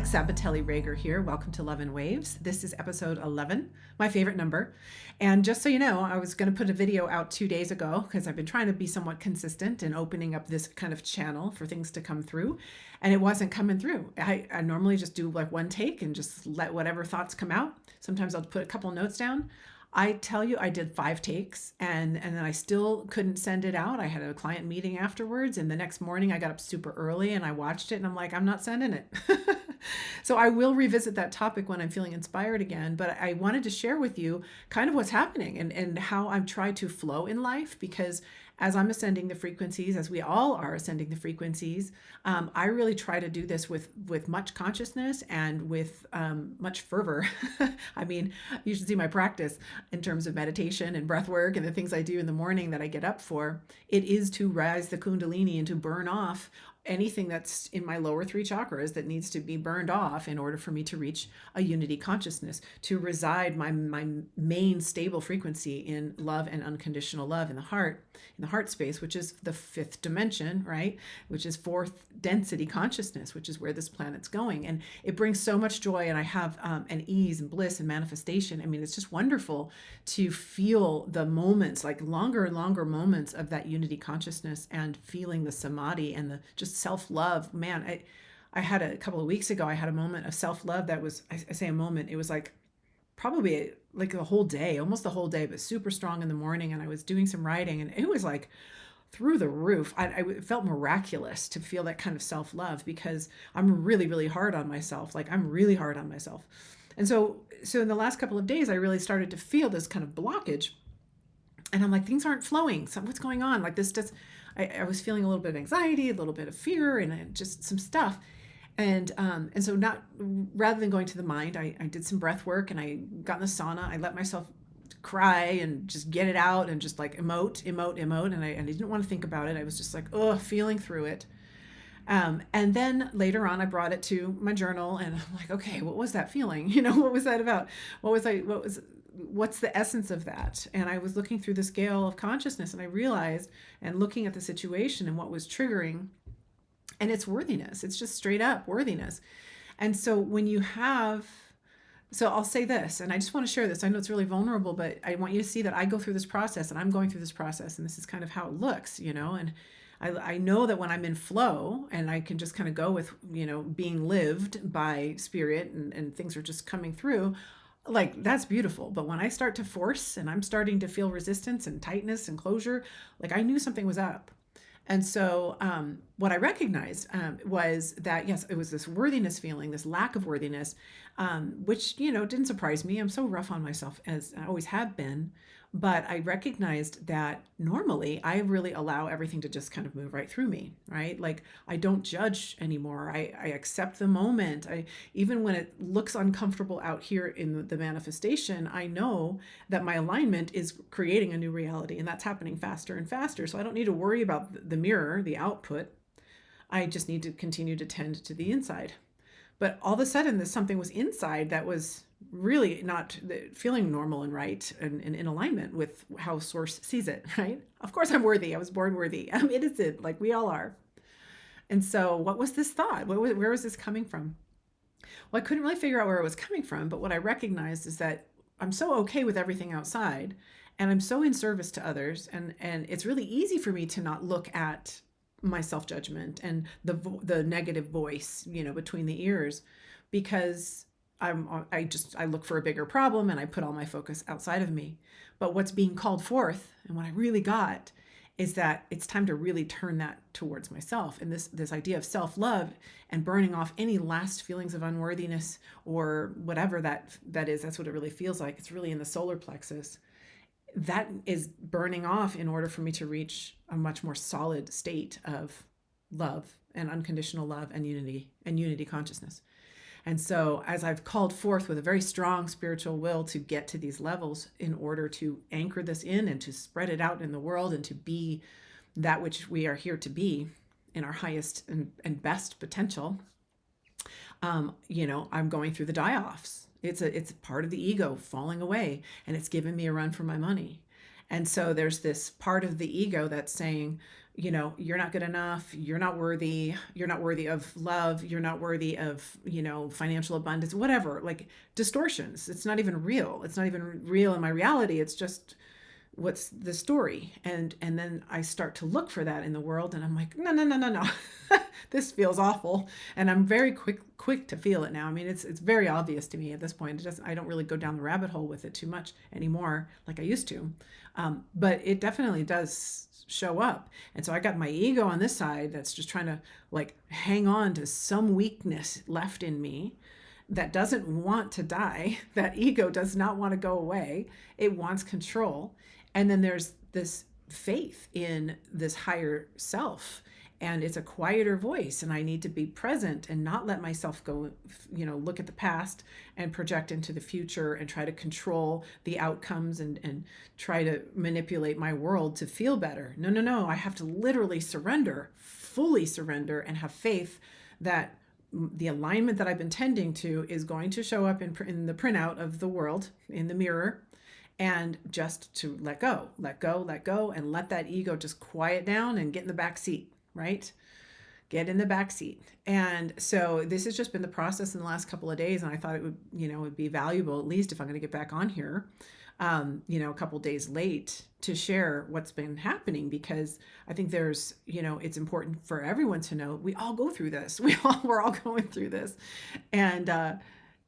Alix Sabatelli Rager here. Welcome to Love and Waves. This is episode 11, my favorite number. And just so you know, I was going to put a video out 2 days ago because I've been trying to be somewhat consistent in opening up this kind of channel for things to come through. And it wasn't coming through. I normally just do like one take and just let whatever thoughts come out. Sometimes I'll put a couple notes down. I tell you, I did 5 takes and then I still couldn't send it out. I had a client meeting afterwards, and the next morning I got up super early and I watched it and I'm like, I'm not sending it. So I will revisit that topic when I'm feeling inspired again, but I wanted to share with you kind of what's happening and how I've tried to flow in life, because as I'm ascending the frequencies, as we all are ascending the frequencies, I really try to do this with much consciousness and with much fervor. I mean, you should see my practice in terms of meditation and breath work and the things I do in the morning that I get up for. It is to rise the Kundalini and to burn off anything that's in my lower 3 chakras that needs to be burned off in order for me to reach a unity consciousness, to reside my main stable frequency in love and unconditional love in the heart space, which is the 5th dimension, right? Which is 4th density consciousness, which is where this planet's going. And it brings so much joy, and I have an ease and bliss and manifestation. I mean, it's just wonderful to feel the moments, like longer and longer moments of that unity consciousness, and feeling the samadhi and the just self-love. Man, I had a couple of weeks ago, I had a moment of self-love that was, I say a moment, it was like probably like the whole day, almost the whole day, but super strong in the morning. And I was doing some writing and it was like through the roof. It felt miraculous to feel that kind of self-love, because I'm really, really hard on myself. Like I'm really hard on myself. And so in the last couple of days, I really started to feel this kind of blockage. And I'm like, things aren't flowing. So what's going on? Like this just, I was feeling a little bit of anxiety, a little bit of fear, and just some stuff. And so rather than going to the mind, I did some breath work and I got in the sauna. I let myself cry and just get it out and just like emote. And I didn't want to think about it. I was just like, feeling through it. And then later on, I brought it to my journal and I'm like, okay, what was that feeling? What was that about? What's the essence of that? And I was looking through the scale of consciousness and I realized, and looking at the situation and what was triggering, and it's worthiness. It's just straight up worthiness. And so I'll say this, and I just want to share this. I know it's really vulnerable, but I want you to see that I go through this process and I'm going through this process, and this is kind of how it looks, and I know that when I'm in flow and I can just kind of go with, being lived by spirit and things are just coming through, like that's beautiful. But when I start to force and I'm starting to feel resistance and tightness and closure, like I knew something was up. And so what I recognized was that, yes, it was this worthiness feeling, this lack of worthiness, which, didn't surprise me. I'm so rough on myself, as I always have been. But I recognized that normally I really allow everything to just kind of move right through me, right? Like I don't judge anymore. I accept the moment. Even when it looks uncomfortable out here in the manifestation, I know that my alignment is creating a new reality, and that's happening faster and faster. So I don't need to worry about the mirror, the output. I just need to continue to tend to the inside. But all of a sudden, something was inside that was really not feeling normal and right and in alignment with how Source sees it, right? Of course, I'm worthy. I was born worthy. I'm innocent, like we all are. And so what was this thought? Where was this coming from? Well, I couldn't really figure out where it was coming from, but what I recognized is that I'm so okay with everything outside, and I'm so in service to others, and it's really easy for me to not look at my self-judgment and the negative voice, between the ears, because I look for a bigger problem and I put all my focus outside of me. But what's being called forth, and what I really got, is that it's time to really turn that towards myself. And this idea of self-love and burning off any last feelings of unworthiness or whatever that is, that's what it really feels like. It's really in the solar plexus. That is burning off in order for me to reach a much more solid state of love and unconditional love and unity consciousness. And so as I've called forth with a very strong spiritual will to get to these levels in order to anchor this in and to spread it out in the world and to be that which we are here to be in our highest and best potential, I'm going through the die-offs. It's part of the ego falling away, and it's given me a run for my money. And so there's this part of the ego that's saying, you're not good enough, you're not worthy, you're not worthy of love, you're not worthy of, financial abundance, whatever, like distortions. It's not even real. It's not even real in my reality. It's just what's the story. And then I start to look for that in the world, and I'm like, no, no, no, no, no. This feels awful. And I'm very quick to feel it now. I mean, it's very obvious to me at this point. I don't really go down the rabbit hole with it too much anymore like I used to. But it definitely does show up. And so I got my ego on this side that's just trying to like hang on to some weakness left in me that doesn't want to die. That ego does not want to go away. It wants control. And then there's this faith in this higher self, and it's a quieter voice, and I need to be present and not let myself go, look at the past and project into the future and try to control the outcomes and try to manipulate my world to feel better. No, no, no. I have to literally surrender, fully surrender, and have faith that the alignment that I've been tending to is going to show up in the printout of the world, in the mirror, and just to let go, and let that ego just quiet down and get in the back seat, right? Get in the back seat. And so this has just been the process in the last couple of days. And I thought it would be valuable, at least if I'm going to get back on here, a couple of days late, to share what's been happening, because I think there's, it's important for everyone to know we all go through this. We're all going through this.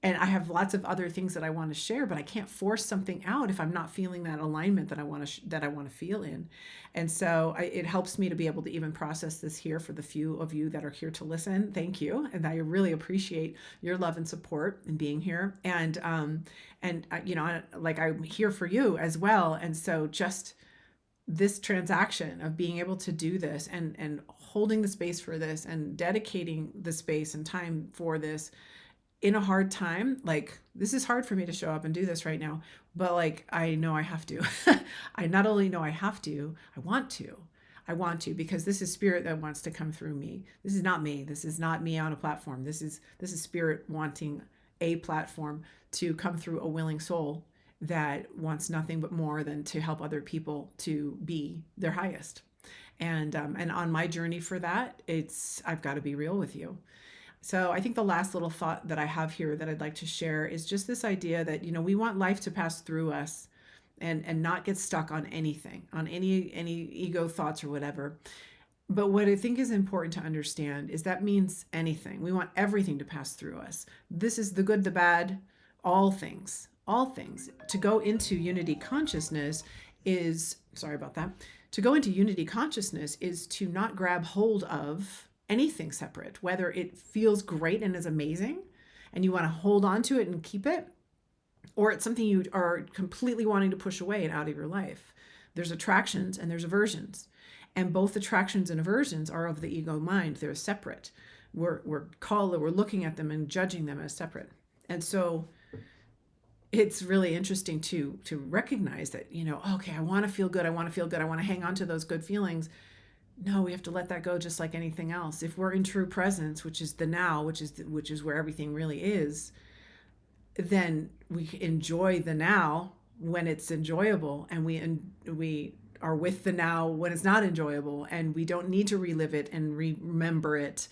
And I have lots of other things that I want to share, but I can't force something out if I'm not feeling that alignment that I want to feel in. And so it helps me to be able to even process this here for the few of you that are here to listen. Thank you. And I really appreciate your love and support in being here. And like I'm here for you as well. And so just this transaction of being able to do this and holding the space for this and dedicating the space and time for this in a hard time, like this is hard for me to show up and do this right now, but like I know I have to. I not only know I have to, I want to, because this is spirit that wants to come through me. This is not me. This is not me on a platform. This is spirit wanting a platform to come through a willing soul that wants nothing but more than to help other people to be their highest. And on my journey for that, I've got to be real with you. So I think the last little thought that I have here that I'd like to share is just this idea that, we want life to pass through us and not get stuck on anything, on any ego thoughts or whatever. But what I think is important to understand is that means anything. We want everything to pass through us. This is the good, the bad, all things. To go into unity consciousness is, sorry about that, to go into unity consciousness is to not grab hold of anything separate, whether it feels great and is amazing and you want to hold on to it and keep it, or it's something you are completely wanting to push away and out of your life. There's attractions and there's aversions, and both attractions and aversions are of the ego mind. They're separate. We're looking at them and judging them as separate. And so it's really interesting to recognize that, okay, I want to feel good. I want to hang on to those good feelings. No, we have to let that go, just like anything else. If we're in true presence, which is the now, which is where everything really is, then we enjoy the now when it's enjoyable, and we are with the now when it's not enjoyable, and we don't need to relive it and remember it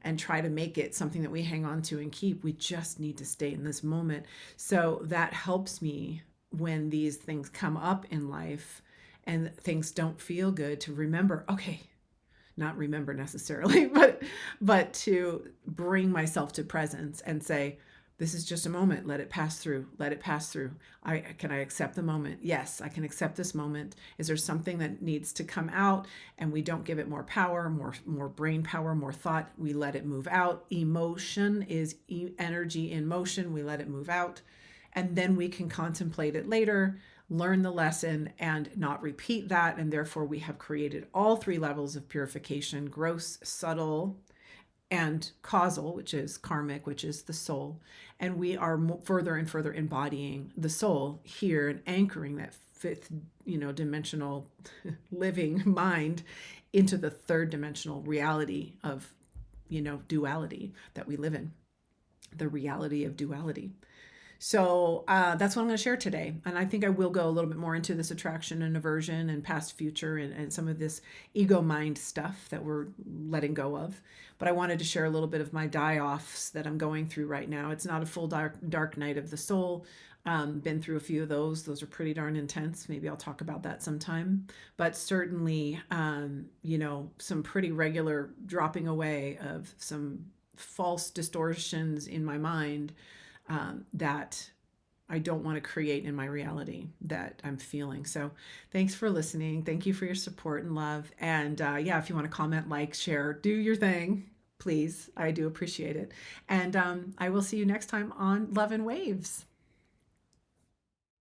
and try to make it something that we hang on to and keep. We just need to stay in this moment. So that helps me when these things come up in life and things don't feel good, to remember, okay, not remember necessarily, but to bring myself to presence and say, this is just a moment. Let it pass through. Can I accept the moment? Yes, I can accept this moment. Is there something that needs to come out? And we don't give it more power, more brain power, more thought. We let it move out. Emotion is energy in motion. We let it move out. And then we can contemplate it later, learn the lesson, and not repeat that. And therefore we have created all three levels of purification: gross, subtle, and causal, which is karmic, which is the soul. And we are further and further embodying the soul here and anchoring that fifth, dimensional living mind into the third dimensional reality of, duality that we live in, the reality of duality. So that's what I'm going to share today. And I think I will go a little bit more into this attraction and aversion and past, future, and some of this ego mind stuff that we're letting go of. But I wanted to share a little bit of my die offs that I'm going through right now. It's not a full dark night of the soul. Been through a few of those. Those are pretty darn intense. Maybe I'll talk about that sometime. But certainly, some pretty regular dropping away of some false distortions in my mind that I don't want to create in my reality that I'm feeling. So thanks for listening. Thank you for your support and love. And yeah, if you want to comment, like, share, do your thing, please. I do appreciate it. And I will see you next time on Love and Waves.